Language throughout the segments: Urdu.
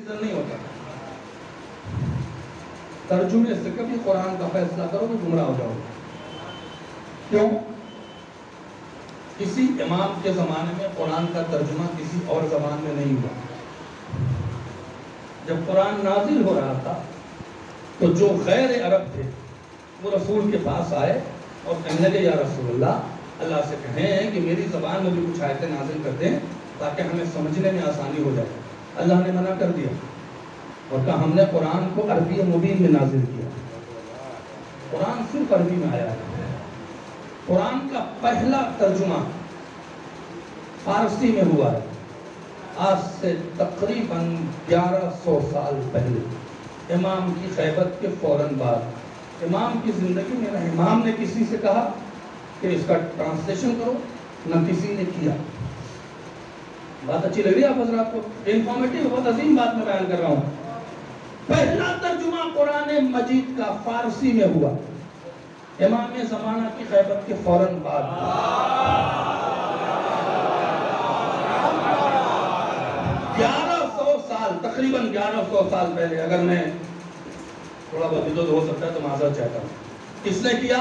ڈیسیزن نہیں ہوتا. ترجمے سے کبھی قرآن کا فیصلہ کرو تو گمراہ ہو جاؤ. کیوں؟ کسی امام کے زمانے میں قرآن کا ترجمہ کسی اور زبان میں نہیں ہوا. جب قرآن نازل ہو رہا تھا تو جو غیر عرب تھے وہ رسول کے پاس آئے اور کہنے لگے یا رسول اللہ سے کہیں کہ میری زبان میں بھی کچھ آیتیں نازل کر دیں تاکہ ہمیں سمجھنے میں آسانی ہو جائے. اللہ نے منع کر دیا اور کہا ہم نے قرآن کو عربی مبین میں نازل کیا. قرآن صرف عربی میں آیا ہے. قرآن کا پہلا ترجمہ فارسی میں ہوا ہے آج سے تقریباً 1100 سال پہلے، امام کی خیبت کے فوراً بعد. امام کی زندگی میں نہ امام نے کسی سے کہا کہ اس کا ٹرانسلیشن کرو، نہ کسی نے کیا. بات اچھی لگ رہی ہے آپ حضرات کو؟ انفارمیٹیو بہت عظیم بات میں بیان کر رہا ہوں. پہلا ترجمہ قرآن مجید کا فارسی میں ہوا امام زمانہ کی خیبت کے فوراً بعد. 1100 سال، تقریباً 1100 سال پہلے. اگر میں تھوڑا بہت ادھر ہو سکتا ہے تو معذرت چاہتا ہوں. کس نے کیا؟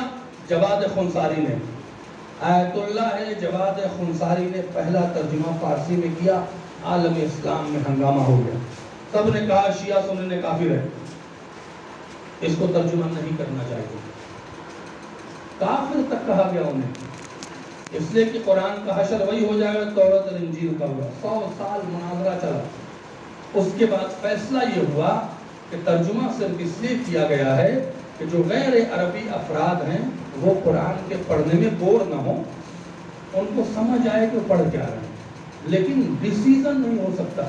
جواد خنساری نے. آیت اللہ جواد خنساری نے پہلا ترجمہ فارسی میں کیا. عالم اسلام میں ہنگامہ ہو گیا. سب نے کہا شیعہ سننے کافر ہے، اس کو ترجمہ نہیں کرنا چاہیے. کافر تک کہا گیا انہیں، اس لیے کہ قرآن کا حشر وہی ہو جائے گا توراۃ اور انجیل کا ہوا. 100 سال مناظرہ چلا. اس کے بعد فیصلہ یہ ہوا کہ ترجمہ صرف اس لیے کیا گیا ہے کہ جو غیر عربی افراد ہیں وہ قرآن کے پڑھنے میں بور نہ ہوں، ان کو سمجھ آئے کہ وہ پڑھ کیا رہے ہیں، لیکن ڈیسیزن نہیں ہو سکتا.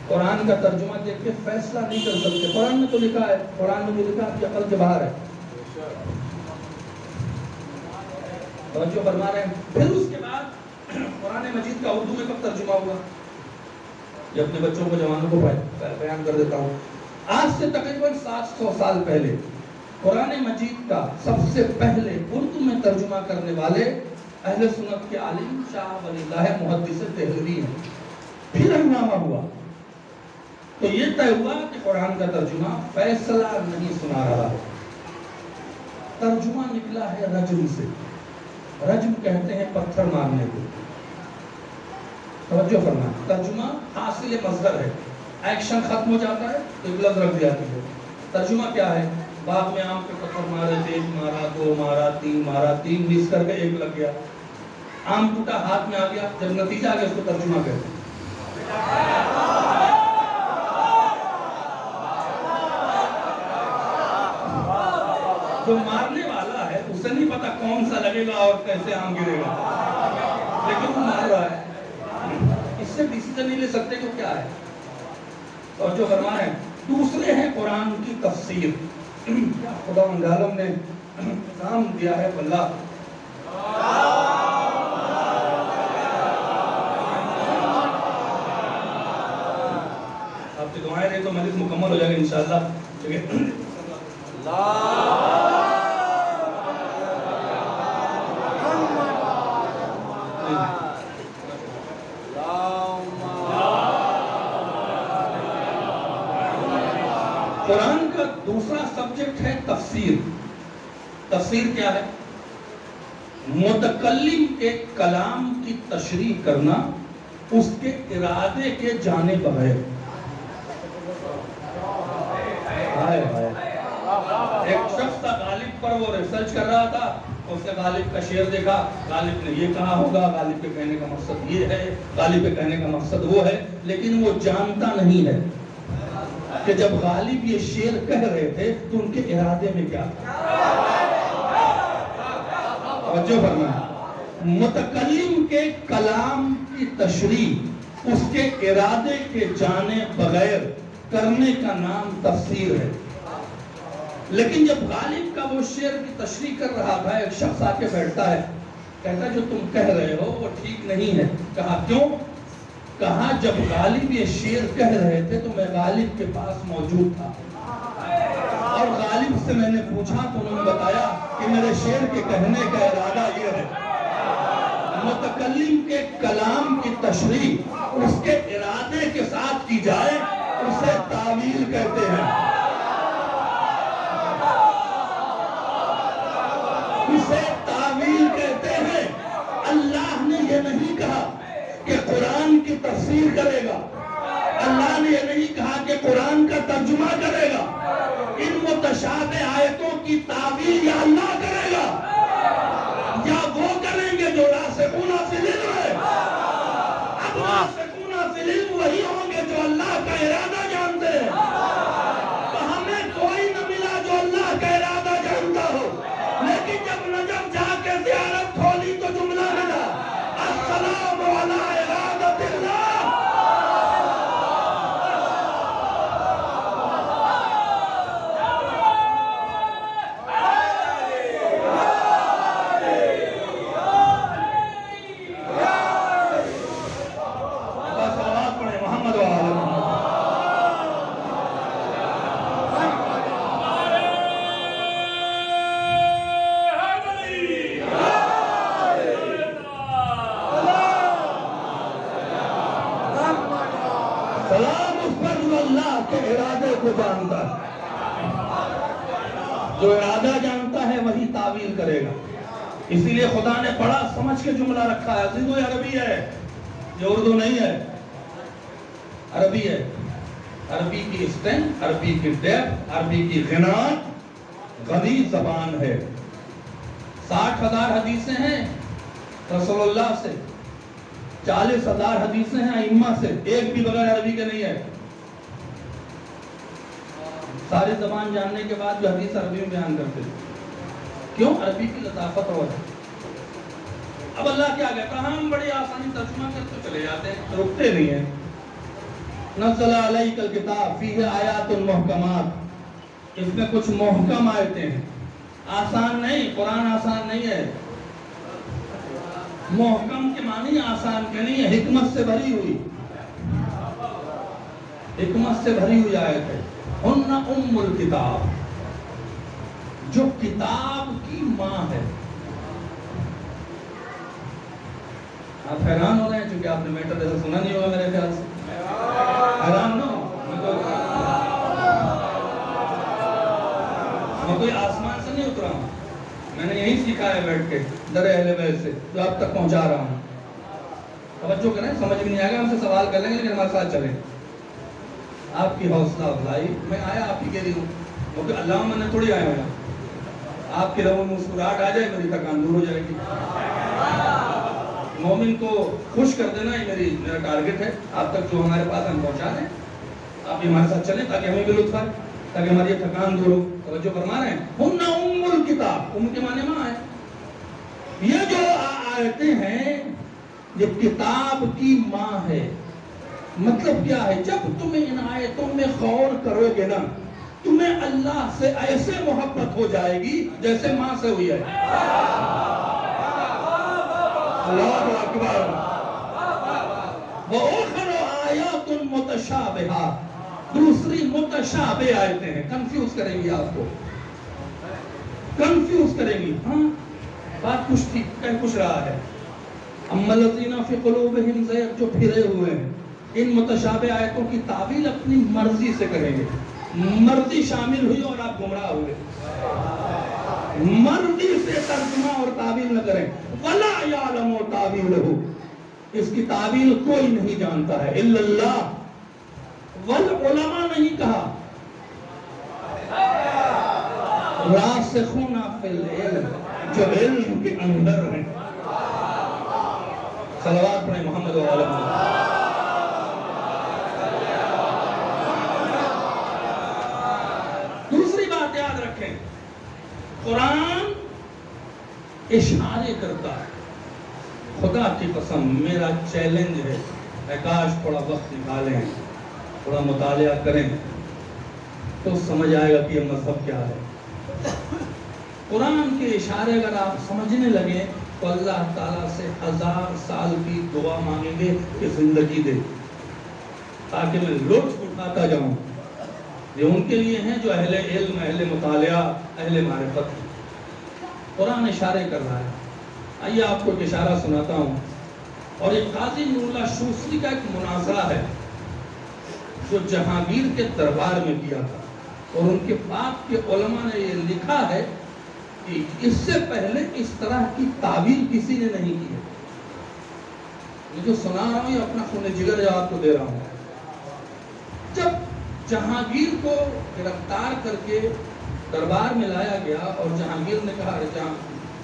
قرآن کا ترجمہ دیکھ کے فیصلہ نہیں کر سکتے. قرآن میں تو لکھا ہے، قرآن میں جو لکھا ہے عقل کے باہر ہے. توجہ فرما رہے ہیں. پھر اس کے بعد قرآن مجید کا اردو میں کب ترجمہ ہوا؟ یہ اپنے بچوں کو جوانوں کو بیان کر دیتا ہوں. آج سے تقریباً 700 سال پہلے قرآن مجید کا سب سے پہلے اردو میں ترجمہ کرنے والے اہل سنت کے عالم شاہ ولی اللہ محدث دہلوی ہیں. پھر ہنگامہ ہوا تو یہ طے ہوا کہ قرآن کا ترجمہ فیصلہ نہیں سنا رہا ہے. ترجمہ نکلا ہے رجم سے. رجم کہتے ہیں پتھر مارنے کو. توجہ فرمائیں. ترجمہ حاصل مصدر ہے. ایکشن ختم ہو جاتا ہے تو ایک لفظ رکھ دیا جاتی ہے. ترجمہ کیا ہے؟ باغ میں آم کے پتھر مارے، 1 مارا، 2 مارا، 3 مارا، 3 مس کر کے 1 لگ گیا. آم ٹوٹا ہاتھ میں آ گیا. جب نتیجہ آ گیا اس کو ترجمہ کہتے ہیں. جو مارنے والا ہے اسے نہیں پتا کون سا لگے گا اور کیسے آم گرے گا، لیکن وہ مار رہا ہے. اس سے ڈیسیزن نہیں لے سکتے کہ کیا ہے. اور جو فرما رہے ہیں دوسرے ہیں قرآن کی تفسیر. خدا عالم نے کام دیا ہے واللہ. آپ کی دعائیں رہے تو مجلس مکمل ہو جائے گا انشاءاللہ. ٹھیک ہے. قرآن کا دوسرا سبجیکٹ ہے تفسیر. تفسیر کیا ہے؟ متکلم کے کلام کی تشریح کرنا اس کے ارادے کے جانے بغیر. ایک شخص تھا غالب پر، وہ ریسرچ کر رہا تھا. اس نے غالب کا شعر دیکھا، غالب نے یہ کہا ہوگا، غالب کے کہنے کا مقصد یہ ہے، غالب کے کہنے کا مقصد وہ ہے، لیکن وہ جانتا نہیں ہے کہ جب غالب یہ شعر کہہ رہے تھے تو ان کے ارادے میں کیا تھا. توجہ فرمائیں. متکلم کے کلام کی تشریح اس کے ارادے کے جانے بغیر کرنے کا نام تفسیر ہے. لیکن جب غالب کا وہ شعر کی تشریح کر رہا تھا، ایک شخص آ کے بیٹھتا ہے، کہتا ہے جو تم کہہ رہے ہو وہ ٹھیک نہیں ہے. کہا کیوں؟ کہا جب غالب یہ شعر کہہ رہے تھے تو میں غالب کے پاس موجود تھا اور غالب سے میں نے پوچھا تو انہوں نے بتایا کہ میرے شعر کے کہنے کا ارادہ یہ ہے. متکلم کے کلام کی تشریح اس کے ارادے جائے اسے تعویل کہتے ہیں، اسے تعویل کہتے ہیں۔ اللہ نے یہ نہیں کہا کہ قرآن کی تفسیر کرے گا، اللہ نے یہ نہیں کہا کہ قرآن کا ترجمہ کرے گا، ان متشابہ آیتوں کی تعویل یا اللہ کرے گا یا وہ کریں گے جو راسخون فی العلم ہے۔ اب راسخون فی العلم وہی ہوں گے جو اللہ کا ارادہ جانتے ہیں، تو ہمیں کوئی نہ ملا جو اللہ کا ارادہ جانتا ہو، لیکن جب نجف جا کے زیارت کھولی تو جملہ ملا السلام علی ارادت اللہ۔ سلام اس پر جو اللہ کے ارادے کو جانتا ہے، جو ارادہ جانتا ہے وہی تعویل کرے گا۔ اسی لیے خدا نے بڑا سمجھ کے جملہ رکھا ہے، عزیزو یہ عربی ہے، یہ اردو نہیں ہے، عربی ہے۔ عربی کی اسٹرینتھ، عربی کی ڈیپتھ، عربی کی غنات غنی زبان ہے۔ 60,000 حدیثیں ہیں رسول اللہ سے، 40,000 حدیثیں ہیں ائمہ سے، ایک بھی بغیر عربی کے نہیں ہے۔ ساری زبان جاننے کے بعد جو حدیث عربی میں بیان کرتے ہیں، کیوں؟ عربی کی لطافت اور ہے۔ اب اللہ کیا کہتا ہے؟ ہم بڑی آسانی ترجمہ کرتے چلے جاتے ہیں، رکتے نہیں ہیں۔ نزل علیک الکتاب فیہ آیات محکمات، اس میں کچھ محکم آیتیں ہیں، آسان نہیں، قرآن آسان نہیں ہے۔ محکم کے معنی آسان کے نہیں ہے، حکمت سے بھری ہوئی، حکمت سے بھری ہوئی آیت ہے۔ ہن ام الکتاب، جو کتاب کی ماں ہے۔ آپ حیران ہو رہے ہیں چونکہ آپ نے میٹر جیسا سنا نہیں ہوگا میرے خیال سے، حیران نہ ہو، میں کوئی آسمان سے نہیں اترا ہوں، میں نے یہی سیکھا ہے بیٹھ کے در اہل بیت سے جو آپ تک پہنچا رہا ہوں۔ توجہ کریں، سمجھ بھی نہیں آئے گا ہم سے سوال کر لیں گے لیکن ہمارے ساتھ چلیں۔ آپ کی حوصلہ افزائی، میں آیا آپ ہی کے لیے ہوں، کیونکہ اللہ میں نے تھوڑی آیا ہوں، آپ کی لبوں میں مسکراہٹ آ جائے میری تھکان دور ہو جائے گی۔ مومن کو خوش کر دینا ہی میرا ٹارگٹ ہے، آپ تک جو ہمارے پاس ہم پہنچا دیں، آپ ہمارے ساتھ چلیں تاکہ ہمیں بھی لطف آئے، تاکہ ہماری تھکان دور ہو۔ توجہ فرما رہے ہیں؟ ہن ام الکتاب، ام کے معنی ماں ہے۔ یہ جو آیتیں ہیں یہ کتاب کی ماں ہے۔ مطلب کیا ہے؟ جب تمہیں ان آیتوں میں غور کرو گے نا، تمہیں اللہ سے ایسے محبت ہو جائے گی جیسے ماں سے ہوئی ہے۔ اللہ اکبر۔ وَأُخْرَ آیَاتٌ مُتَشَابِهَاتٌ، دوسری متشابہ آیتیں ہیں، کنفیوز کریں گی آپ کو، کنفیوز کریں گی۔ ہاں بات کچھ تھی، کہہ کچھ رہا ہے۔ اَمَّا الَّذِينَ فِي قُلُوبِهِمْ زَيْغٌ، جو پھرے ہوئے ہیں، ان متشابہ آیتوں کی تعویل اپنی مرضی سے کریں گے۔ مرضی شامل ہوئی اور آپ گمراہ ہوئے، مرضی سے ترجمہ اور تعویل نہ کریں۔ وَلَا يَعْلَمُ تَعْوِيلَهُ، اس کی تعویل کوئی نہیں جانتا ہے الا اللہ، والعلماء نہیں کہا، راسخون فی العلم، جو علم کے اندر ہیں۔ صلوات پڑھیں محمد و آل محمد۔ دوسری بات یاد رکھیں، قرآن اشارے کرتا ہے۔ خدا کی قسم میرا چیلنج ہے، کاش تھوڑا وقت نکالیں، تھوڑا مطالعہ کریں تو سمجھ آئے گا کہ یہ مذہب کیا ہے۔ قرآن کے اشارے اگر آپ سمجھنے لگیں تو اللہ تعالیٰ سے 1000 سال کی دعا مانگیں گے کہ زندگی دے، تاکہ میں لطف اٹھاتا جاؤں۔ یہ ان کے لیے ہیں جو اہل علم، اہل مطالعہ، اہل معرفت ہیں۔ قرآن اشارے کر رہا ہے۔ آئیے آپ کو ایک اشارہ سناتا ہوں، اور ایک قاضی نور اللہ شوسری کا ایک مناظرہ ہے۔ جو جہانگیر کے دربار میں کیا تھا، اور ان کے بعد کے علماء نے یہ لکھا ہے کہ اس سے پہلے اس طرح کی تعبیر کسی نے نہیں کی ہے۔ یہ جو سنا رہا ہوں یہ اپنا خون جگر جو آپ کو دے رہا ہوں۔ جب جہانگیر کو گرفتار کر کے دربار میں لایا گیا اور جہانگیر نے کہا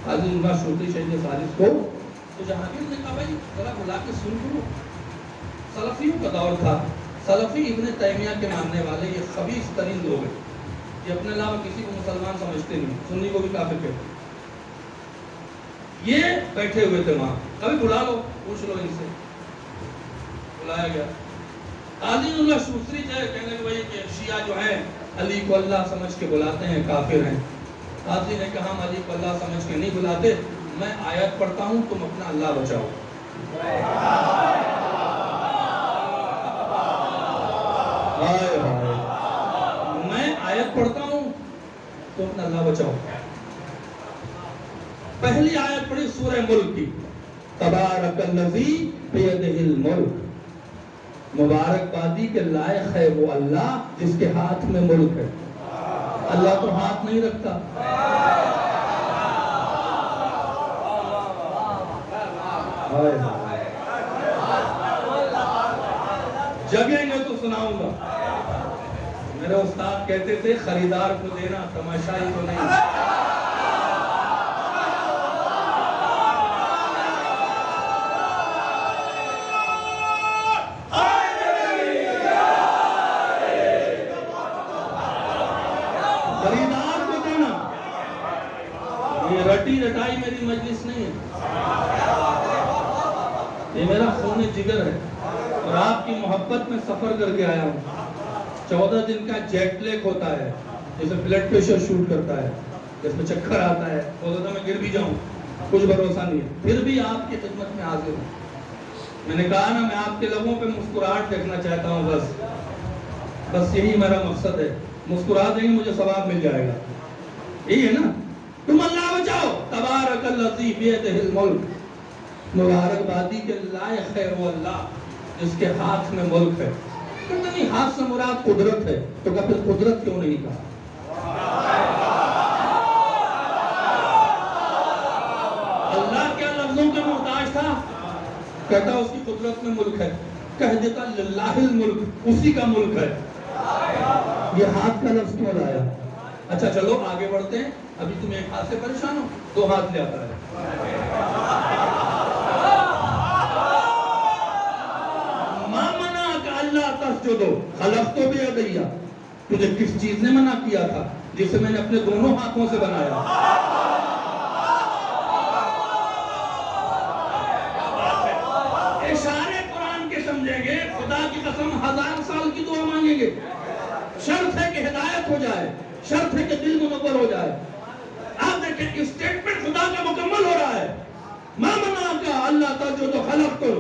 حاضر نواز شوقی شہید ثالث کو، تو جہانگیر نے کہا بھائی ذرا بلا کے سن لو۔ سلفیوں کا دور تھا، سلفی ابن تیمیہ کے ماننے والے یہ خبیث ترین لوگ ہیں، یہ اپنے علاوہ کسی کو مسلمان سمجھتے نہیں، سنی کو بھی کافر کہتے۔ یہ بیٹھے ہوئے تھے وہاں، کبھی بلا لو، پوچھ لو ان سے۔ بلایا گیا، قاضی اللہ شوستری جائے کہنے کہ بھائی کہ شیعہ جو ہیں علی کو اللہ سمجھ کے بلاتے ہیں، کافر ہیں۔ قاضی نے کہا ہم علی کو اللہ سمجھ کے نہیں بلاتے، میں آیت پڑھتا ہوں تم اپنا اللہ بچاؤ۔ میں آیت پڑھتا ہوں تو اپنا اللہ بچاؤ۔ پہلی آیت پڑھی سورہ ملک کی، تبارک الذی بیدہ الملک، مبارک بادی کے لائق ہے وہ اللہ جس کے ہاتھ میں ملک ہے۔ اللہ تو ہاتھ نہیں رکھتا۔ جگہیں گے تو سناؤں گا۔ میرے استاد کہتے تھے خریدار کو دینا تماشائی کو نہیں۔ خریدار کو دینا، یہ رٹی رٹائی میری مجلس نہیں ہے، یہ میرا خون جگر ہے، اور آپ کی محبت میں سفر کر کے آیا ہوں۔ 14 دن کا جیٹ لیگ ہوتا ہے، جسے بلڈ پریشر شوٹ کرتا ہے، جس میں چکر آتا ہے، ہو سکتا میں گر بھی جاؤں، کچھ بھروسہ نہیں ہے، پھر بھی آپ کی خدمت میں حاضر ہوں۔ میں نے کہا نا میں آپ کے لبوں پہ مسکراہٹ دیکھنا چاہتا ہوں، بس یہی میرا مقصد ہے۔ مسکرا دیں گے مجھے ثواب مل جائے گا، یہی ہے نا۔ تم اللہ بچاؤ، تبارک الذی بیدہ الملک، مبارک بادی کے لائق ہے وہ اللہ جس کے ہاتھ میں ملک ہے۔ کہتے نہیں ہاتھ سے مراد قدرت ہے، تو کہا پھر قدرت کیوں نہیں کہا؟ اللہ کیا لفظوں کے محتاج تھا؟ کہتا اس کی قدرت میں ملک ہے، کہہ دیتا للہ الملک، اسی کا ملک ہے۔ یہ ہاتھ کا لفظ کیوں لایا؟ اچھا چلو آگے بڑھتے ہیں، ابھی تم ایک ہاتھ سے پریشان ہو، 2 ہاتھ لے آتا ہے۔ تسجدو خلقتو بیدیا، تجھے کس چیز نے منع کیا تھا جسے میں نے اپنے دونوں ہاتھوں سے بنایا؟ اشارے قرآن کے سمجھیں گے، خدا کی قسم 1000 سال کی دعا مانگیں گے، شرط ہے کہ ہدایت ہو جائے، شرط ہے کہ دل منور ہو جائے۔ آپ دیکھیں اسٹیٹمنٹ خدا کا مکمل ہو رہا ہے، ما منع کا اللہ تسجدو خلقتو،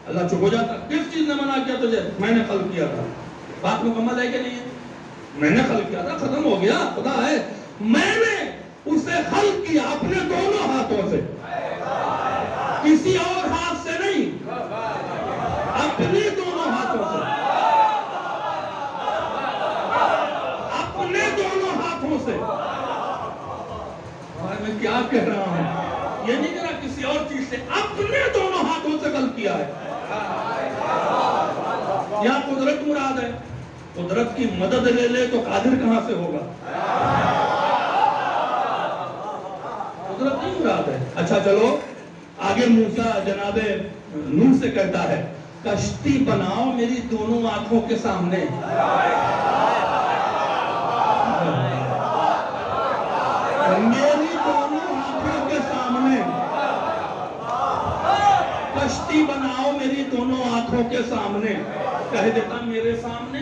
اللہ چپ ہو جاتا، کس چیز نے منع کیا تجھے؟ میں نے خلق کیا تھا۔ بات مکمل ہے کہ نہیں ہے؟ میں نے خلق کیا تھا، ختم ہو گیا، خدا ہے، میں نے اسے خلق کیا اپنے دونوں ہاتھوں سے، کسی اور ہاتھ سے نہیں، اپنے دونوں ہاتھوں سے، اپنے دونوں ہاتھوں سے۔ اور میں کیا کہہ رہا ہوں؟ یہ نہیں کہہ رہا کسی اور چیز سے، اپنے دونوں ہاتھوں سے خلق کیا ہے۔ یہاں قدرت مراد ہے، قدرت کی مدد لے لے تو قادر کہاں سے ہوگا؟ قدرت نہیں مراد ہے۔ اچھا چلو آگے موسیٰ جناب نوح سے کہتا ہے کشتی بناؤ میری دونوں آنکھوں کے سامنے۔ میری دونوں آنکھوں کے سامنے کشتی بناؤ میری دونوں آنکھوں کے سامنے، کہہ دیتا میرے سامنے۔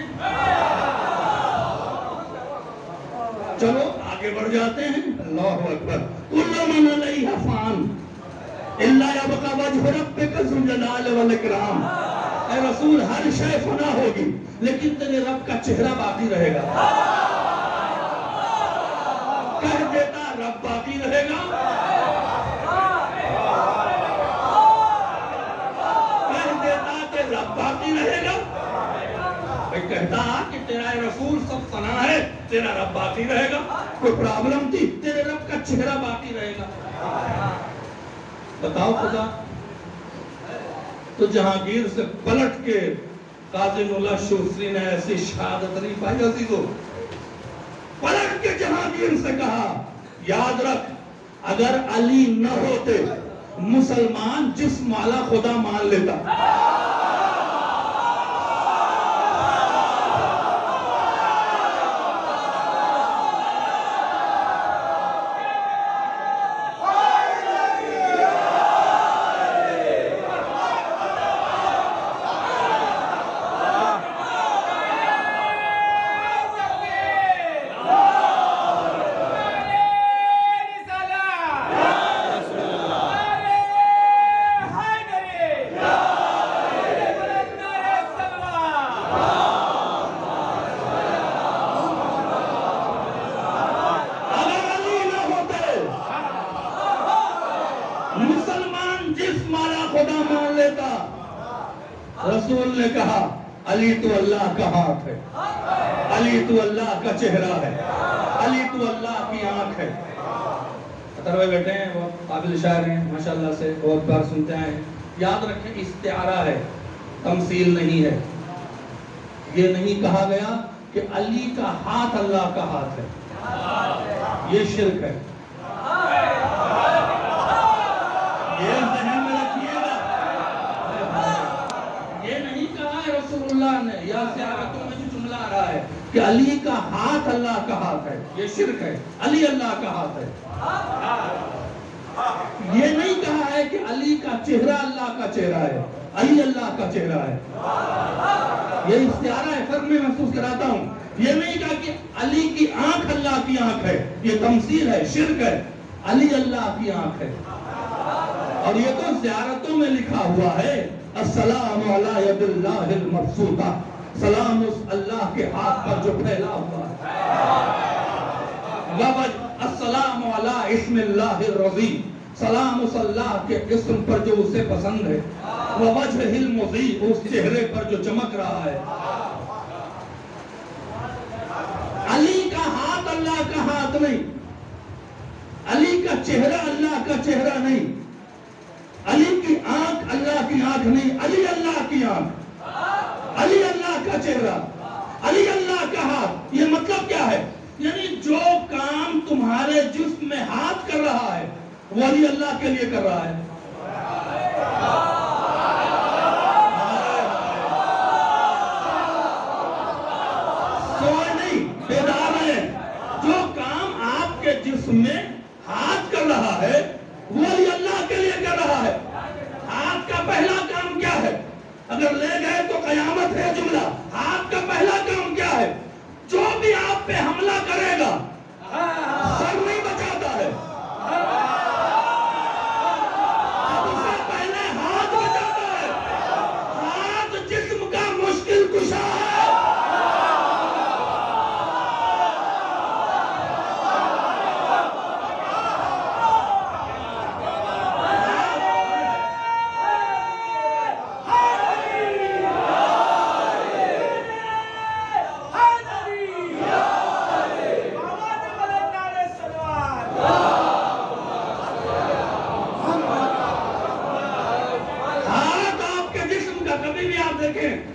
چلو آگے بڑھ جاتے ہیں، اللہ اکبر۔ کل من علیہا فان الا یبقى وجہ ربک ذو الجلال والاکرام۔ اے رسول ہر شے فنا ہوگی لیکن تیرے رب کا چہرہ باقی رہے گا۔ کہہ دیتا رب باقی رہے گا، کہہ دیتا کہ رب باقی رہے گا۔ یہ کہتا کہ تیرا رسول سب فنا ہے، تیرا رب باقی رہے گا. کوئی پرابلم تھی، تیرے رب کا چہرہ باقی رہے گا. بتاؤ خدا. تو جہانگیر سے پلٹ کے قاضی اللہ شوستری نے ایسی شہادت نہیں پائی عزیزو. پلٹ کے جہانگیر سے کہا یاد رکھ اگر علی نہ ہوتے مسلمان جسم والا خدا مان لیتا. رسول نے کہا علی تو اللہ کا ہاتھ ہے، علی تو اللہ کا چہرہ ہے، علی تو اللہ کی آنکھ ہے. اتروے بیٹھے ہیں، وہ قابل شاعر ہیں ماشاءاللہ سے، بہت بار سنتے ہیں. یاد رکھیں استعارہ ہے، تمثیل نہیں ہے. یہ نہیں کہا گیا کہ علی کا ہاتھ اللہ کا ہاتھ ہے، یہ شرک ہے. یہ ذہن میں رکھیے گا. یہ نہیں کہا ہے رسول اللہ نے، یا سیارتوں میں جو جملہ آ رہا ہے کہ علی کا ہاتھ اللہ کا ہاتھ ہے، یہ شرک ہے. علی اللہ کا ہاتھ ہے. یہ نہیں کہا ہے کہ علی کا چہرہ اللہ کا چہرہ ہے، علی اللہ کا چہرہ ہے. یہ استعارہ ہے، فرق میں محسوس کراتا ہوں. یہ نہیں کہا کہ علی کی آنکھ اللہ کی آنکھ ہے، یہ تمثیل ہے، شرک ہے. علی اللہ کی آنکھ ہے. اور یہ تو زیارتوں میں لکھا ہوا ہے السلام علی ید اللہ المبسوطہ، سلام اس اللہ کے ہاتھ پر جو پھیلا ہوا ہے. السلام علی اسم اللہ الرضی، سلام اس اللہ کے اسم پر جو اسے پسند ہے. ووجہ المضیء، اس چہرے پر جو چمک رہا ہے. علی کا ہاتھ اللہ کا ہاتھ نہیں، علی کا چہرہ اللہ کا چہرہ نہیں، علی کی آنکھ اللہ کی آنکھ نہیں، علی اللہ کی آنکھ، علی اللہ کا چہرہ، علی اللہ کا ہاتھ. یہ مطلب کیا ہے؟ یعنی جو کام تمہارے جسم میں ہاتھ کر رہا ہے وہ علی اللہ کے لیے کر رہا ہے. سوئے نہیں، بیدار ہیں. جو کام آپ کے جسم میں ہاتھ کر رہا ہے وہ علی اللہ کے لیے کر رہا ہے. ہاتھ کا پہلا کام کیا ہے؟ اگر لے گئے تو قیامت ہے جملہ. ہاتھ کا پہلا کام کیا ہے؟ جو بھی آپ پہ حملہ کرے گا سر نہیں بچاتا ہے، اسے پہلے ہاتھ بچاتا ہے. ہاتھ جسم کا مشکل کشا ہے.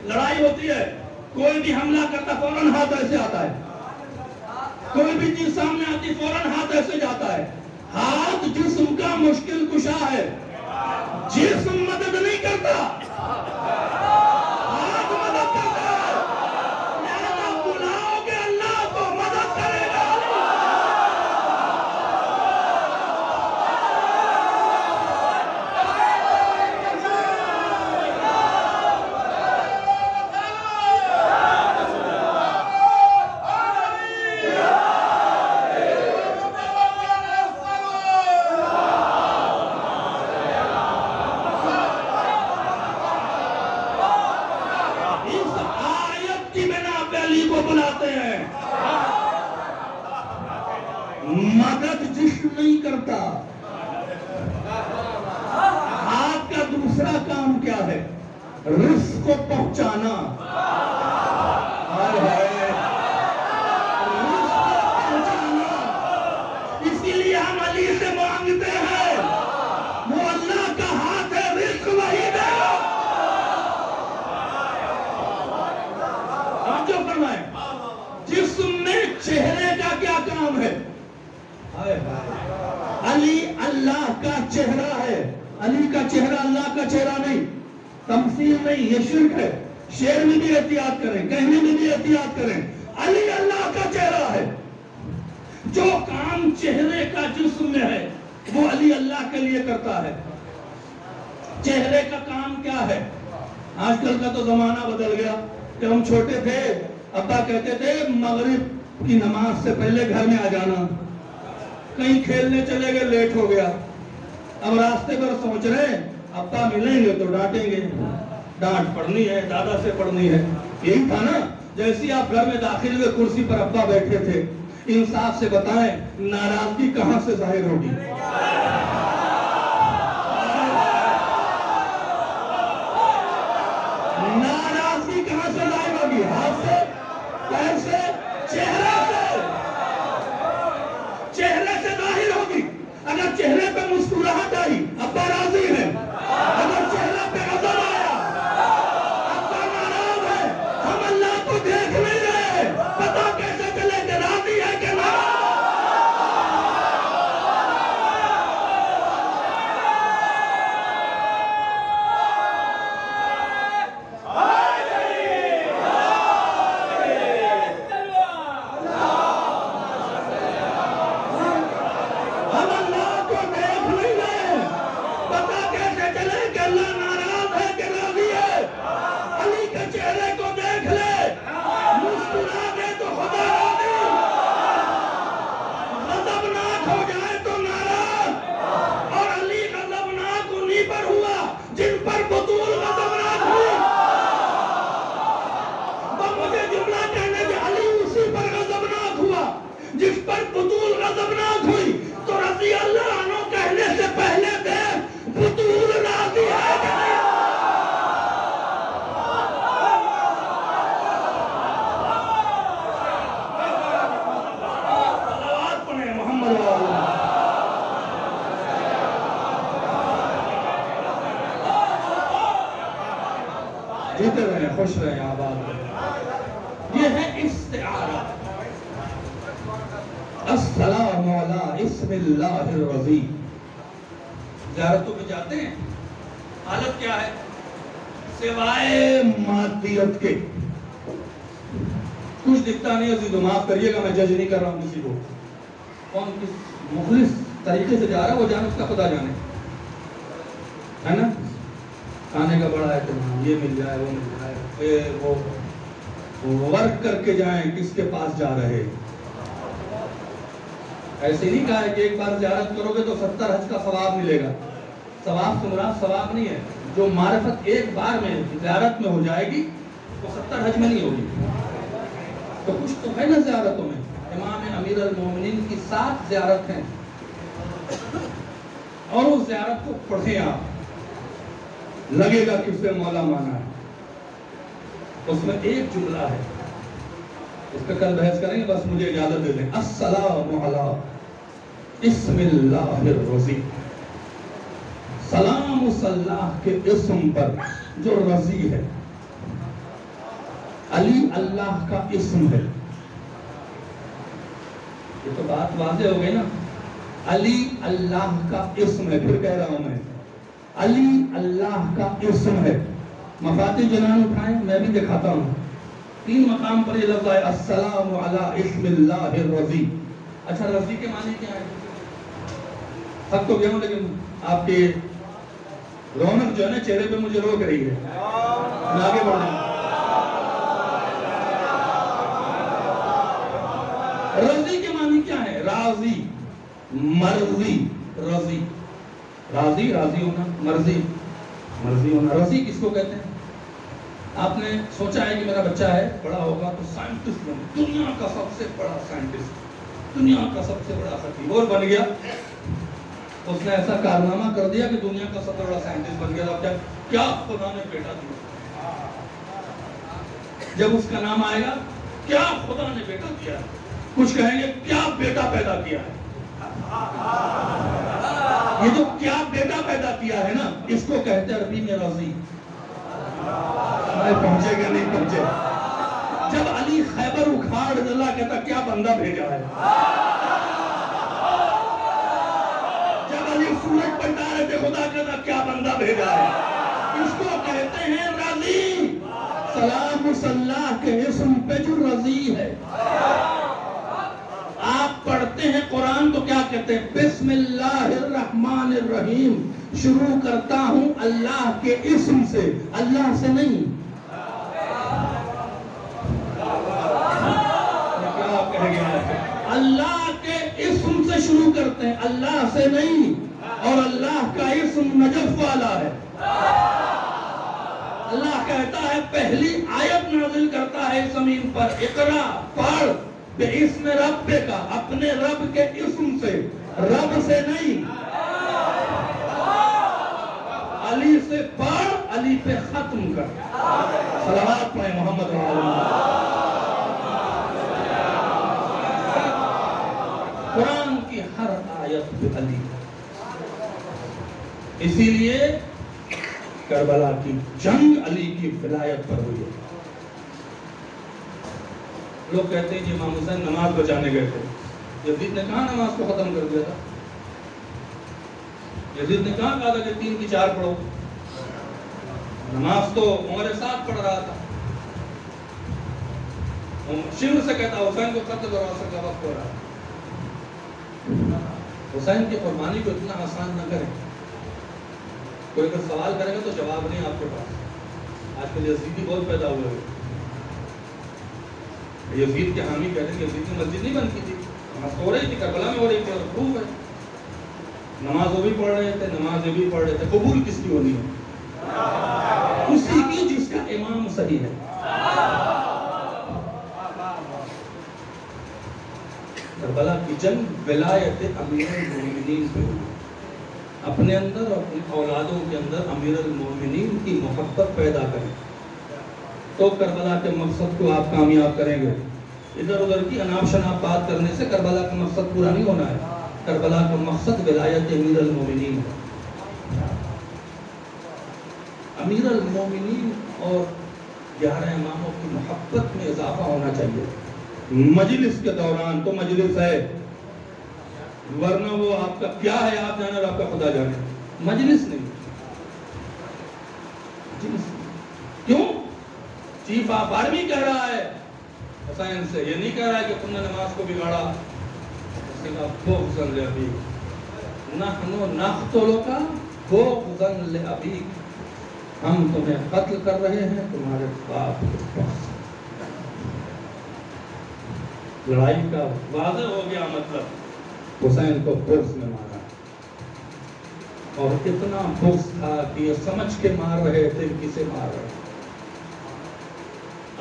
لڑائی ہوتی ہے، کوئی بھی حملہ کرتا فوراً ہاتھ ایسے آتا ہے، کوئی بھی چیز سامنے آتی فوراً ہاتھ ایسے جاتا ہے. ہاتھ جسم کا مشکل کشا ہے. جسم مدد نہیں کرتا، ہاتھ مدد کرتا ہے. لہذا بلاؤ کہ اللہ کو مدد کرے گا. مدد جسم نہیں کرتا. ہاتھ کا دوسرا کام کیا ہے؟ رزق کو پہنچانا. توجہ فرمائیں، جسم میں چہرے کا کیا کام ہے؟ علی اللہ کا چہرہ ہے، علی کا چہرہ اللہ کا چہرہ نہیں، تمثیل نہیں، یہ شرک ہے۔ شعر میں بھی احتیاط کریں، کہنے میں بھی احتیاط کریں، علی اللہ کا چہرہ ہے۔ جو کام چہرے کا جسم میں ہے وہ علی اللہ کے لیے کرتا ہے۔ چہرے کا کام کیا ہے؟ آج کل کا تو زمانہ بدل گیا۔ جب ہم چھوٹے تھے ابا کہتے تھے مغرب کی نماز سے پہلے گھر میں آ جانا، کہیں کھیلنے چلے گئے لیٹ ہو گیا، اب راستے پر سوچ رہے ہیں ابا ملیں گے تو ڈانٹیں گے، ڈانٹ پڑھنی ہے، دادا سے پڑھنی ہے۔ یہی تھا نا؟ جیسی آپ گھر میں داخل ہوئے کرسی پر ابا بیٹھے تھے، انصاف سے بتائیں ناراضگی کہاں سے ظاہر ہوگی؟ ناراضگی کہاں سے ظاہر ہوگی؟ ہاتھ سے، پیر سے، چہرے سے؟ چہرے سے ظاہر ہوگی۔ اگر چہرے پہ مسکراہٹ آئی ابا راضی ہے، اگر چہرے پہ غضب آیا ابا ناراض ہے۔ ہم اللہ کو دیکھ نہیں رہے، پتا کیسے چلے کہ راضی ہے کہ ناراض؟ جس پر بطول غضبناک ہوئی تو رضی اللہ عنہ کہنے سے پہلے دیکھ بطول راضی ہے کہ نہیں؟ صلوات پڑھیں محمد جیتے رہیں، خوش رہیں، آباد رہیں۔ یہ ہے استعارہ۔ السلام علی اسم اللہ الرضی۔ زیارتوں پہ جاتے ہیں، حالت کیا ہے؟ سوائے مادیت کے کچھ دکھتا نہیں۔ عزیزو معاف کریے گا، میں جج نہیں کر رہا ہوں کسی کو، کون کس مخلص طریقے سے جا رہا ہے وہ جانے، اس کا خدا جانے، ہے نا؟ کھانے کا بڑا اہتمام، یہ مل جائے وہ مل جائے، وہ ورک کر کے جائیں، کس کے پاس جا رہے۔ ایسے نہیں کہا ہے کہ ایک بار زیارت کرو گے تو 70 حج کا ثواب ملے گا۔ ثواب سے مراد ثواب نہیں ہے، جو معرفت ایک بار میں زیارت میں ہو جائے گی وہ 70 حج میں نہیں ہوگی۔ تو کچھ تو ہے نا زیارتوں میں۔ امام امیر المومنین کی 7 زیارت ہیں، اور اس زیارت کو پڑھیں آپ، لگے گا کہ اسے مولا مانا ہے۔ اس میں ایک جملہ ہے، اس پہ کل بحث کریں گے، بس مجھے اجازت دے دیں۔ السلام علی اسم اللہ الرضی۔ سلام اس اللہ کے اسم پر جو رضی ہے۔ علی اللہ کا اسم ہے۔ یہ تو بات واضح ہو گئی نا، علی اللہ کا اسم ہے۔ پھر کہہ رہا ہوں میں، علی اللہ کا اسم ہے۔ مفاتیح جنان اٹھائیں، میں بھی دکھاتا ہوں۔ 3 مقام پر یہ لفظ ہے السلام علی اسم اللہ الرضی۔ اچھا، رضی کے معنی کیا ہے؟ تھک تو گیا ہوں لیکن آپ کے رونق جو ہے نا چہرے پہ مجھے روک رہی ہے، میں آگے بڑھ رہا ہوں۔ رضی کے معنی کیا ہے؟ راضی، مرضی، رضی، راضی راضی ہونا، مرضی مرضی ہونا۔ رضی کس کو کہتے ہیں؟ آپ نے سوچا ہے کہ میرا بچہ ہے، بڑا ہوگا تو سائنٹسٹ بنے، دنیا کا سب سے بڑا سائنٹسٹ، دنیا کا سب سے بڑا خطیب، اور بن گیا۔ اس نے ایسا کارنامہ کر دیا کہ دنیا کا سب سے بڑا سائنٹسٹ بن گیا۔ اب کیا خدا نے بیٹا دیا؟ جب اس کا نام آئے گا، کیا خدا نے بیٹا دیا؟ کچھ کہیں گے کیا بیٹا پیدا کیا ہے؟ یہ جو کیا بیٹا پیدا کیا ہے نا، اس کو کہتے ہیں عربی میں رضی۔ پہنچے گا نہیں پہنچے؟ جب علی خیبر اکھاڑ اللہ کہتا کیا بندہ بھیجا ہے. جب علی سورج پلٹا رہے تھے خدا کہتا کیا بندہ بھیجا ہے. اس کو کہتے ہیں رضی. سلام اللہ کے اسم پہ جو رضی ہے. آپ پڑھتے ہیں قرآن تو کیا کہتے ہیں؟ بسم اللہ الرحمن الرحیم. شروع کرتا ہوں اللہ کے اسم سے, اللہ سے نہیں. کیا کہہ گیا؟ اللہ کے اسم سے شروع کرتے ہیں, اللہ سے نہیں. اور اللہ کا اسم نجف والا ہے. اللہ کہتا ہے پہلی آیت نازل کرتا ہے زمین پر, اقرا پڑھ بِاسْمِ رَبِّكَ, اپنے رب کے اسم سے, رب سے نہیں. علی سے پڑھ, علی پہ ختم کر. صلوات پڑھیں محمد رسول اللہ. قرآن کی ہر آیت پہ علی. اسی لیے کربلا کی جنگ علی کی ولایت پر ہوئی ہے. لوگ کہتے ہیں کہ امام حسین نماز بچانے گئے تھے. یزید نے کہاں نماز کو ختم کر دیا تھا؟ یزید نے کہاں کہا تھا کہ 3 کی 4 پڑھو؟ نماز تو عمر ساتھ پڑھ رہا تھا. شمر سے کہتا حسین کو قتل اور عصر کا وقت ہو رہا ہے. حسین کی قربانی کو اتنا آسان نہ کریں. کوئی اگر سوال کرے گا تو جواب نہیں آپ کے پاس. آج کل یزیدی بہت پیدا ہوئے ہوئے. یزید کے حامی کہتے ہیں کہ یزید کی مسجد نہیں بنتی تھی, نماز ہو رہی تھی, کربلا میں ہو رہی تھی, اور پروف ہے. نماز وہ بھی پڑھ رہے تھے, نماز یہ بھی پڑھ رہے تھے. قبول کس کی ہونی ہے؟ اسی کی جس کا امام صحیح ہے. کربلا کی جنگ ولایت امیر المومنین پہ ہوئی. اپنے اندر اور اپنی اولادوں کے اندر امیر المومنین کی محبت پیدا کریں تو کربلا کے مقصد کو آپ کامیاب کریں گے. ادھر ادھر کی اناپ شناپ بات کرنے سے کربلا کا مقصد پورا نہیں ہونا ہے. کربلا کا مقصد ولایت امیر المومنین ہے. امیر المومنین اور 11 اماموں کی محبت میں اضافہ ہونا چاہیے. مجلس کے دوران تو مجلس ہے, ورنہ وہ آپ کا کیا ہے آپ جانے اور آپ کا خدا جانے. مجلس نہیں. کیوں؟ چیف آف آرمی کہہ رہا ہے حسین سے, یہ نہیں کہہ رہا ہے کہ تم نے نماز کو بگاڑا. اس نے کہا بغضاً لأبیک نحن نقتلک بغضاً لأبیک, ہم تمہیں قتل کر رہے ہیں تمہارے باپ کے پاس. لڑائی کا واضح ہو گیا مطلب. حسین کو بغض میں مارا, اور اتنا بغض تھا کہ یہ سمجھ کے مار رہے تھے کسے مار رہے.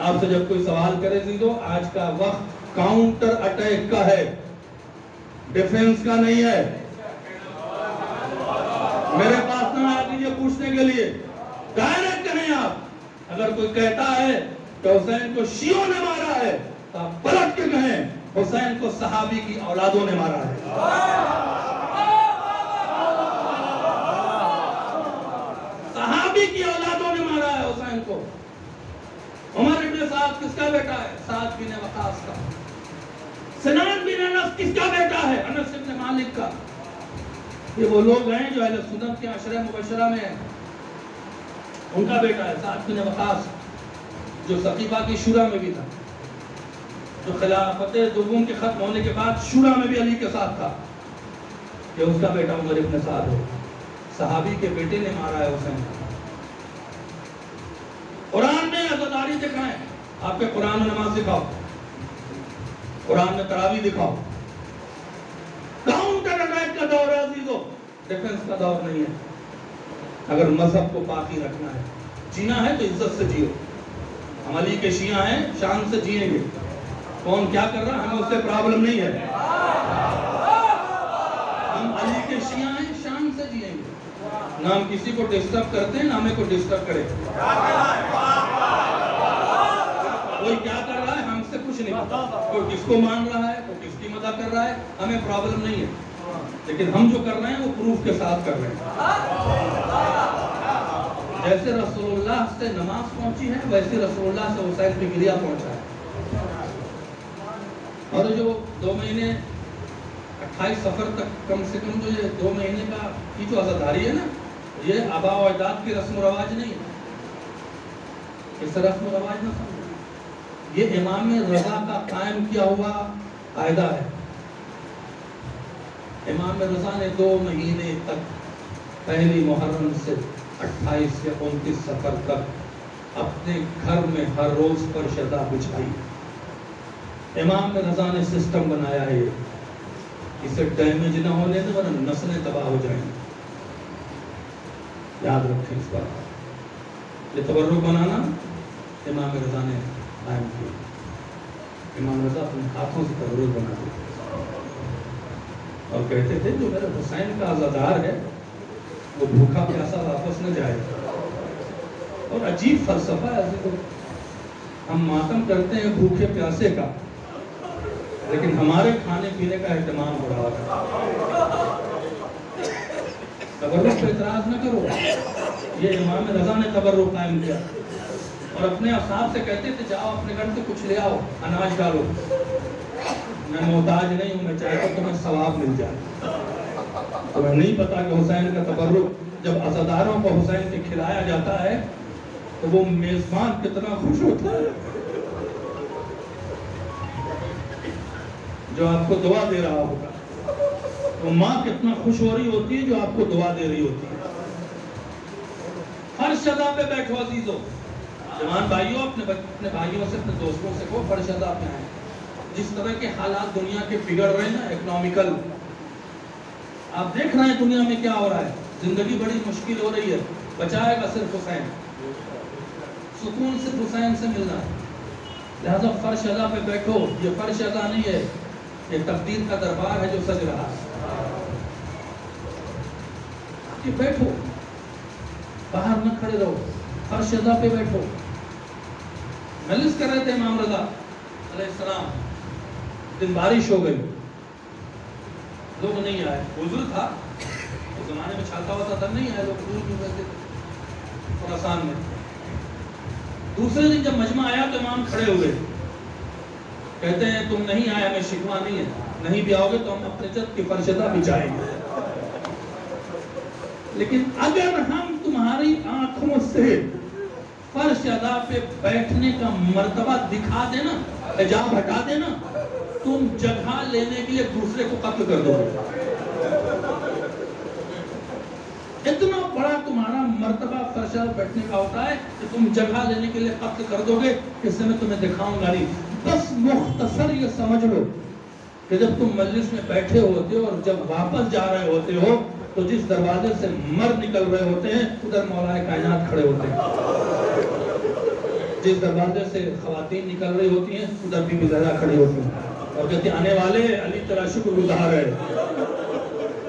آپ سے جب کوئی سوال کرے زیدو, آج کا وقت کاؤنٹر اٹیک کا ہے, ڈیفنس کا نہیں ہے. میرے پاس نہ آ کیجیے پوچھنے کے لیے, ڈائریکٹ کہیں آپ. اگر کوئی کہتا ہے کہ حسین کو شیعوں نے مارا ہے تو آپ پلٹ کے کہیں حسین کو صحابی کی اولادوں نے مارا ہے. صحابی کی اولادوں نے مارا ہے حسین کو. عمر ابن سعد کس کا بیٹا ہے؟ سعد بن وقاص کا. سنان بن انس کس کا بیٹا ہے؟ انس بن مالک کا. یہ وہ لوگ ہیں جو اہل سنت کے عشرہ مبشرہ میں ہیں, ان کا بیٹا ہے سعد بن وقاص, جو سقیفہ کی شورا میں بھی تھا, جو خلافت دوم کے ختم ہونے کے بعد شورا میں بھی علی کے ساتھ تھا. کہ اس کا بیٹا عمر ابن سعد ہو. صحابی کے بیٹے نے مارا ہے حسین. قرآن میں عزاداری دکھائیں, آپ کے قرآن میں نماز دکھاؤ, قرآن میں تراویح دکھاؤ. کاؤنٹر اٹیک کا دور ہے عزیزو, ڈیفنس کا دور نہیں ہے. اگر مذہب کو باقی رکھنا ہے, جینا ہے تو عزت سے جیو. ہم علی کے شیعہ ہیں, شان سے جیئیں گے. کون کیا کر رہا ہے ہمیں اس سے پرابلم نہیں ہے. ہم علی کے شیعہ ہیں, شان سے جیئیں گے. نہ ہم کسی کو ڈسٹرب کرتے ہیں, نہ ہمیں کو ڈسٹرب کرے. کوئی کیا کر رہا ہے ہم سے کچھ نہیں پتا, کوئی کس کو مان رہا ہے, کوئی کس کی مدح کر رہا ہے, ہمیں پرابلم نہیں ہے. لیکن ہم جو کر رہے ہیں وہ پروف کے ساتھ کر رہے ہیں. جیسے رسول اللہ سے نماز پہنچی ہے, ویسے رسول اللہ سے حسین پہ گریا پہنچا ہے. اور جو 2 مہینے 28 سفر تک کم سے کم جو یہ 2 مہینے کا کی جو عزاداری ہے نا، یہ آباء و اجداد کی رسم و رواج نہیں ہے، اس رسم و رواج نہ سمجھو، یہ امام رضا کا قائم کیا ہوا قاعدہ ہے۔ امام رضا نے 2 مہینے تک پہلی محرم سے 28 یا 29 سفر تک اپنے گھر میں ہر روز فرشدہ بچھائی۔ امام رضا نے سسٹم بنایا ہے، اسے ڈیمیج نہ ہونے دیں ورنہ نسلیں تباہ ہو جائیں گی، یاد رکھیں اس بات۔ یہ تبرک بنانا امام رضا نے قائم کیا۔ امام رضا اپنے ہاتھوں سے تبرک بناتے تھے اور کہتے تھے جو میرے حسین کا عزادار ہے وہ بھوکا پیاسا واپس نہ جائے۔ اور عجیب فلسفہ ہے، ہم ماتم کرتے ہیں بھوکے پیاسے کا، لیکن ہمارے کھانے پینے کا اہتمام ہو رہا ہے۔ تبرک پہ اعتراض نہ کرو، یہ امام رضا نے تبرک قائم کیا اور اپنے اصحاب سے کہتے تھے جاؤ اپنے گھر سے کچھ لے آؤ، اناج ڈالو، میں محتاج نہیں ہوں، میں چاہتا ہوں تمہیں ثواب مل جائے۔ تمہیں نہیں پتا کہ حسین کا تبرک جب عزاداروں کو حسین سے کھلایا جاتا ہے تو وہ میزبان کتنا خوش ہوتا ہے، جو آپ کو دعا دے رہا ہوگا، وہ ماں کتنا خوش ہو رہی ہوتی ہے جو آپ کو دعا دے رہی ہوتی ہے۔ فرشدہ پہ بیٹھو عزیزو، جوان بھائیوں اپنے بھائیوں سے اپنے دوستوں سے کہو فرشدہ پہ آئیں۔ جس طرح کے حالات دنیا کے بگڑ رہے ہیں نا، اکنومیکل، آپ دیکھ رہے ہیں دنیا میں کیا ہو رہا ہے، زندگی بڑی مشکل ہو رہی ہے، بچائے گا صرف حسین، سکون صرف حسین سے ملنا ہے۔ لہذا فرشدہ پہ بیٹھو، یہ فرشدہ نہیں ہے، یہ تقدیر کا دربار ہے جو سج رہا ہے۔ کہ بیٹھو، باہر نہ کھڑے رہو، فرشدہ پہ بیٹھو۔ مجلس کر رہے تھے امام رضا علیہ السلام، دن بارش ہو گئی، لوگ نہیں آئے، عذر تھا، اس زمانے میں چھاتا ہوتا تھا، نہیں آئے لوگ، دور دور رہتے تھے خراسان میں۔ دوسرے دن جب مجمع آیا تو امام کھڑے ہوئے، کہتے ہیں تم نہیں آئے ہمیں شکوہ نہیں ہے، نہیں بھی آؤ گے تو ہم اپنے جد کی فرشدہ بچائیں گے، لیکن اگر ہم تمہاری آنکھوں سے فرشدہ پہ بیٹھنے کا مرتبہ دکھا دینا، حجاب ہٹا دینا، تم جگہ لینے کے لیے دوسرے کو قتل کر دو گے۔ اتنا بڑا تمہارا مرتبہ فرشدہ بیٹھنے کا ہوتا ہے کہ تم جگہ لینے کے لیے قتل کر دو گے، اس سے میں تمہیں دکھاؤں گا نہیں۔ بس مختصر یہ سمجھ لو کہ جب تم مجلس میں بیٹھے ہوتے ہو اور جب واپس جا رہے ہوتے ہو تو جس دروازے سے مرد نکل رہے ہوتے ہیں ادھر مولا کائنات کھڑے ہوتے ہیں، جس دروازے سے خواتین نکل رہی ہوتی ہیں ادھر بی بی زہرا کھڑی ہوتی ہیں اور کہتے ہیں آنے والے علی تیرا شکر گزار ہے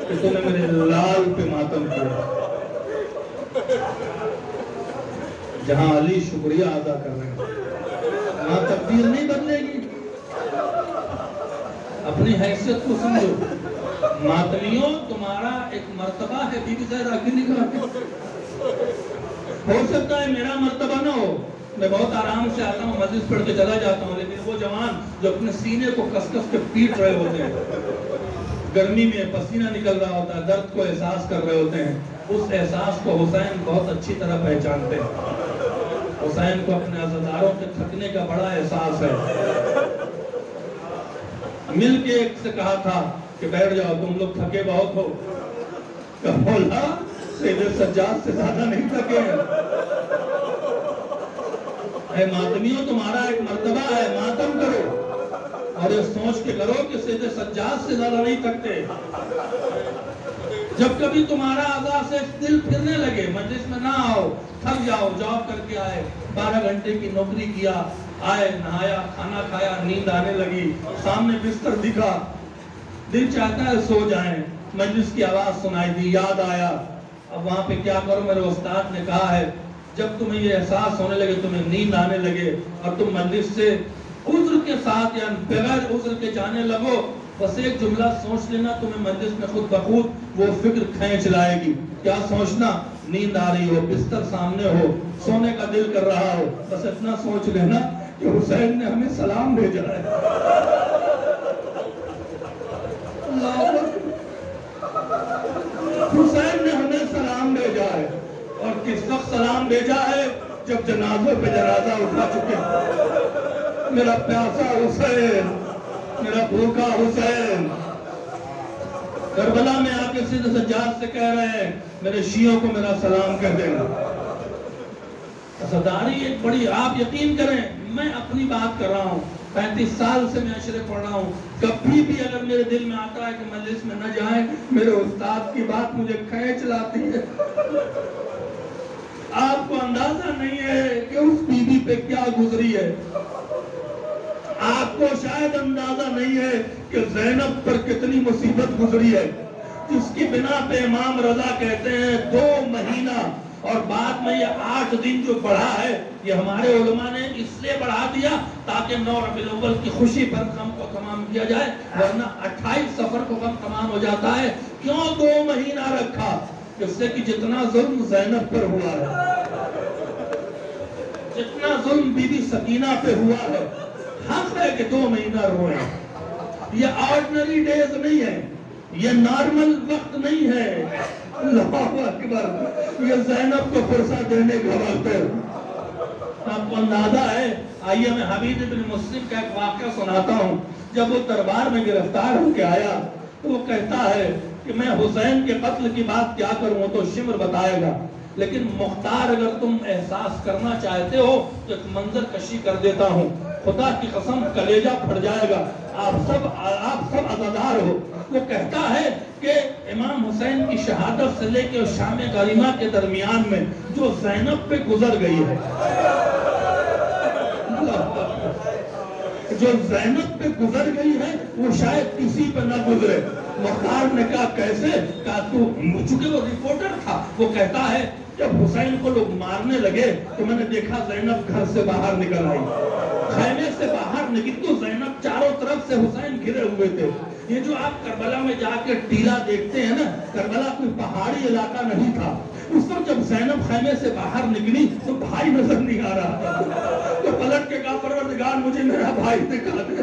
کہ تو نے میرے لال پہ ماتم کیا۔ جہاں علی شکریہ ادا کر رہے ہیں وہاں تقدیر نہیں بدلے گی۔ اپنی حیثیت کو سمجھو، ماتمیوں تمہارا ایک مرتبہ ہے بی بی زہرا کی نگاہ میں۔ ہو سکتا ہے میرا مرتبہ نہ ہو، میں بہت آرام سے آتا ہوں، مجلس پڑھ کے چلا جاتا ہوں، لیکن وہ جوان جو اپنے سینے کو کس کس کے پیٹ رہے ہوتے ہیں، گرمی میں پسینہ نکل رہا ہوتا ہے، درد کو احساس کر رہے ہوتے ہیں، اس احساس کو حسین بہت اچھی طرح پہچانتے ہیں۔ حسین کو اپنے عزاداروں کے تھکنے کا بڑا احساس ہے۔ مل کے ایک سے کہا تھا کہ بیٹھ جاؤ تم لوگ تھکے بہت ہو، کہ مولا سید سجاد سے زیادہ نہیں تھکے ہیں۔ اے ماتمیوں تمہارا ایک مرتبہ ہے، ماتم کرو اور یہ سوچ کے کرو کہ سید سجاد سے زیادہ نہیں تھکتے۔ جب کبھی تمہارا عزا سے دل پھرنے لگے، مجلس میں نہ آؤ، تھک جاؤ، جاب کر کے آئے، 12 گھنٹے کی نوکری کیا، آئے نہایا، کھانا کھایا، نیند آنے لگی، سامنے بستر دکھا، دل چاہتا ہے سو جائیں، مجلس کی آواز سنائی دی، یاد آیا، اب وہاں پہ کیا کرو؟ میرے استاد نے کہا ہے جب تمہیں یہ احساس ہونے لگے، تمہیں نیند آنے لگے اور تم مجلس سے عذر کے ساتھ یا بغیر عذر کے جانے لگو، بس ایک جملہ سوچ لینا، تمہیں مجلس میں خود بخود وہ فکر کھینچ لائے گی۔ کیا سوچنا؟ نیند آ رہی ہو، بستر سامنے ہو، سونے کا دل کر رہا ہو، بس اتنا سوچ لینا کہ حسین نے ہمیں سلام بھیجا ہے. اللہ اکبر. حسین نے ہمیں سلام بھیجا ہے. اور کس وقت سلام بھیجا ہے؟ جب جنازوں پہ جنازہ اٹھا چکے. میرا پیاسا حسین، میرا بھوکا حسین. کربلا میں آ کے سیدھے سجاد سے کہہ رہے ہیں میرے شیعوں کو میرا سلام کہہ دینا. صداری ایک بڑی، آپ یقین کریں میں اپنی بات کر رہا ہوں، 35 سال سے میں عشرے پڑھ رہا ہوں. کبھی بھی اگر میرے دل میں آتا ہے کہ مجلس میں نہ جائیں، میرے استاد کی بات مجھے کھینچ لاتی ہے. آپ کو اندازہ نہیں ہے کہ اس بی بی پہ کیا گزری ہے. آپ کو شاید اندازہ نہیں ہے کہ زینب پر کتنی مصیبت گزری ہے، جس کی بنا پہ امام رضا کہتے ہیں 2 مہینہ اور بعد میں یہ 8 دن جو بڑھا ہے، یہ ہمارے علماء نے اس لیے بڑھا دیا تاکہ 9 ربیع الاول کی خوشی پر غم کو تمام کیا جائے، ورنہ 28 صفر کو غم تمام ہو جاتا ہے. کیوں 2 مہینہ رکھا؟ اس سے کہ جتنا ظلم زینب پر ہوا ہے، جتنا ظلم بی بی سکینہ پہ ہوا ہے، حق ہے کہ 2 مہینہ روئیں. یہ آرڈنری ڈیز نہیں ہے، یہ نارمل وقت نہیں ہے. اللہ اکبر. یہ زینب کو فرصت دینے کا وقت ہے. آپ کو اندازہ ہے؟ آئیے میں حبیب بن مسلم کا ایک واقعہ سناتا ہوں. جب وہ دربار میں گرفتار ہو کے آیا تو وہ کہتا ہے کہ میں حسین کے قتل کی بات کیا کروں، تو شمر بتائے گا، لیکن مختار اگر تم احساس کرنا چاہتے ہو تو ایک منظر کشی کر دیتا ہوں. خدا کی قسم کلیجہ پھٹ جائے گا. آپ سب عزادار ہو. وہ کہتا ہے کہ امام حسین کی شہادت سے لے کے شام غریمہ کے درمیان میں جو زینب پہ گزر گئی ہے، جو زینب پہ گزر گئی ہے وہ شاید کسی پہ نہ گزرے. مختار نے کہا کیسے؟ کہا تو، چونکہ وہ رپورٹر تھا، وہ کہتا ہے جب حسین کو لوگ مارنے لگے تو میں نے دیکھا زینب گھر سے باہر نکل آئی. خیمے سے باہر نکلی تو زینب چاروں طرف سے حسین گھرے ہوئے تھے. یہ جو آپ کربلا میں جا کے ٹیلا دیکھتے ہیں نا، کربلا کوئی پہاڑی علاقہ نہیں تھا. اس وقت جب زینب خیمے سے باہر نکلی تو بھائی نظر نہیں آ رہا تھا. تو پلٹ کے کہا پروردگار مجھے میرا بھائی دکھا دے.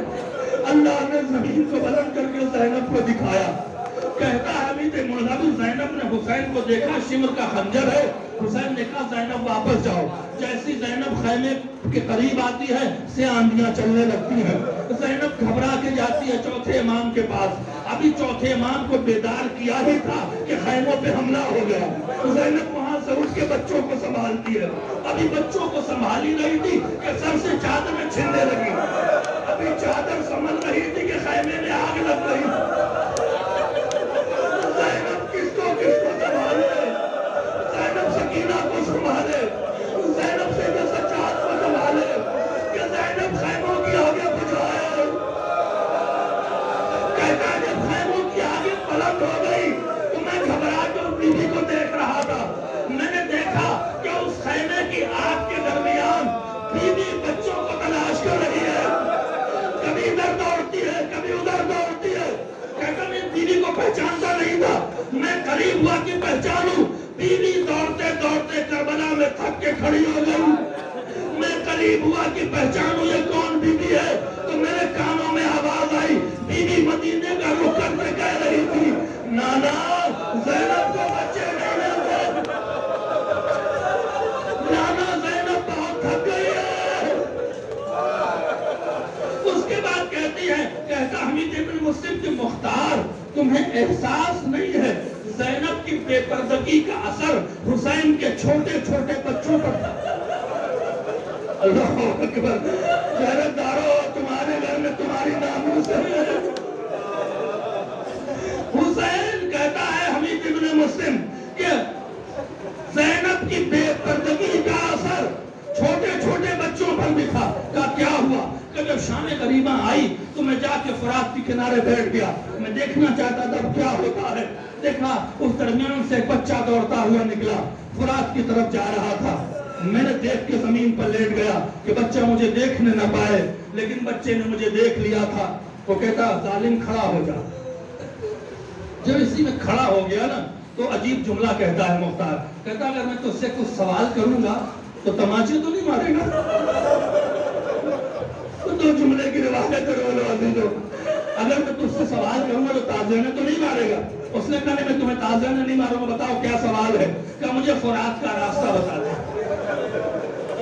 اللہ نے زمین کو بلند کر کے زینب کو دکھایا. کہتا ہے زینب نے حسین کو دیکھا، شمر کا خنجر ہے. حسین نے کہا زینب واپس جاؤ. جیسی زینب خیمے کے قریب آتی ہے سے آندیاں چلنے لگتی ہیں. زینب گھبرا کے جاتی ہے چوتھے امام کے پاس. ابھی چوتھے امام کو بیدار کیا ہی تھا کہ خیموں پہ حملہ ہو گیا. زینب وہاں سے اٹھ کے بچوں کو سنبھالتی ہے. ابھی بچوں کو سنبھال ہی رہی تھی کہ سر سے چادر میں چھننے لگی. ابھی چادر سنبھل رہی تھی کہ خیمے میں آگ لگ گئی. زینب کس کو سنبھالے؟ زینب سکینہ کو سنبھالے. زینب سے سجاد کو سنبھالے کہ زینب خیموں کی آگے بجھائے. کہتا ہے جب خیموں کی آگے پلٹ ہو گئی تو میں گھبرا کے اس بی بی کو دیکھ رہا تھا. میں نے دیکھا کہ اس خیمے کی آگ کے درمیان بی بی بچوں کو تلاش کر رہی ہے. کبھی ادھر دوڑتی ہے، کبھی ادھر دوڑتی ہے. کہتا میں بی بی کو پہچانتا نہیں تھا. میں قریب ہوا کہ پہچانوں. بی بی دوڑتے دوڑتے کربلا میں تھک کے کھڑی ہو گئی. میں قریب ہوا کہ پہچانوں یہ کون بی بی ہے تو میرے کانوں میں آواز آئی. بی بی مدینے کا رخ کر کے کہہ رہی تھی نانا زینب کو بچے نہیں ملتے. نانا زینب بہت تھک گئی ہے. اس کے بعد کہتی ہے، کہتا حمید بن مسلم کی مختار تمہیں احساس نہیں ہے زینب کی بے پردگی کا اثر حسین کے چھوٹے چھوٹے بچوں پر تھا. اللہ اکبر. غیرت دارو تمہارے گھر میں تمہاری ناموس ہے. حسین کہتا ہے حمید بن مسلم کہ زینب کی بے پردگی کا اثر چھوٹے چھوٹے بچوں پر بھی تھا. کہا کیا ہوا؟ کہ جب شام غریبہ آئی تو میں جا کے فرات کے کنارے بیٹھ گیا. میں دیکھنا چاہتا تھا کیا ہوتا ہے. دیکھا اس درمیان سے ایک بچہ دوڑتا ہوا نکلا، فرات کی طرف جا رہا تھا. میں نے دیکھ کے زمین پر لیٹ گیا کہ بچہ مجھے دیکھنے نہ پائے، لیکن بچے نے مجھے دیکھ لیا تھا. وہ کہتا ظالم کھڑا ہو جا. جب اسی میں کھڑا ہو گیا نا تو عجیب جملہ کہتا ہے مختار. کہتا اگر میں تجھ سے کچھ سوال کروں گا تو تماچے تو نہیں مارے گا؟ دو جملے کی روایت کرو لو عزیزو، اگر میں تجھ سے سوال کروں گا تو تازیانہ تو نہیں مارے گا؟ اس نے کہا نہیں میں تمہیں تازیانہ نہیں ماروں گا، بتاؤ کیا سوال ہے؟ کہ مجھے فرات کا راستہ بتا دے۔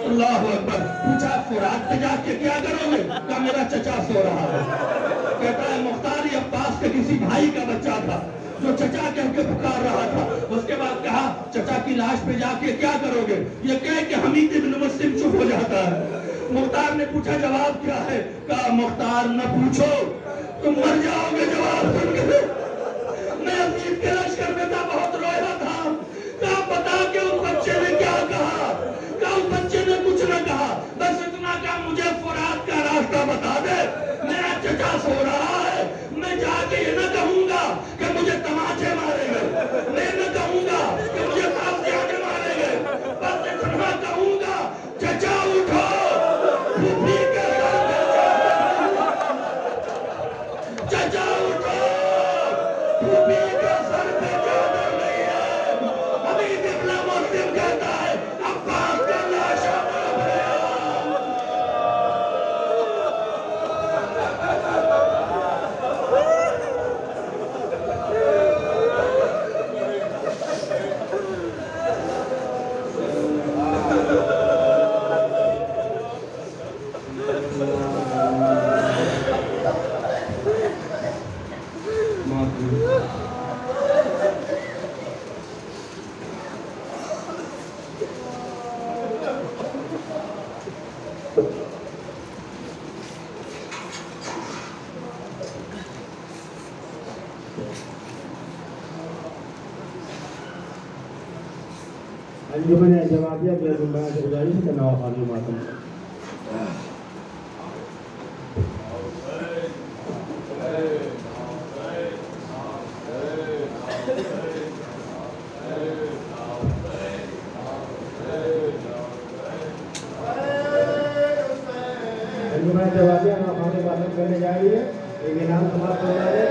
اللہ اکبر، پوچھا فرات پہ جا کے کیا کرو گے؟ کہا میرا چچا سو رہا ہے۔ کہتا ہے مختار یہ عباس کے کسی بھائی کا بچہ تھا جو چچا کہہ کے پکار رہا تھا۔ اس کے بعد کہا چچا کی لاش پہ جا کے کیا کرو گے؟ یہ کہہ کہ حمید بن مسلم چپ ہو جاتا ہے۔ مختار نے پوچھا جواب کیا ہے؟ کہا مختار نہ پوچھو، تم مر جاؤ گے جواب سن کے۔ میں عزیز کے لشکر میں تھا، بہت رویا تھا۔ کہا بتا کہ اس بچے نے کیا کہا؟ کہا اس بچے نے کچھ نہ کہا، بس اتنا کہا مجھے فرات کا راستہ بتا دے، میرا چچا سو رہا ہے۔ میں جا کے یہ نہ کہوں گا کہ مجھے تماچے مارے گئے، میں نہ کہوں گا کہ مجھے تازیانے مارے گئے، بس اتنا کہوں گا چچا اٹھو، پھوپھی کے سر پہ چچا اٹھو، پھوپھی کے سر پہ چادر نہیں ہے۔ حمید ابن مسلم کہتا ہے عباس کا لاشا بھاگ گیا۔ انجمن جماعتیہ کے ذمہ سے گزارش کرنا خالی ماتم انجمن جماعتیہ خالی ماتم کرنے جا رہی ہے۔ ایک انعام سماعت کرنا ہے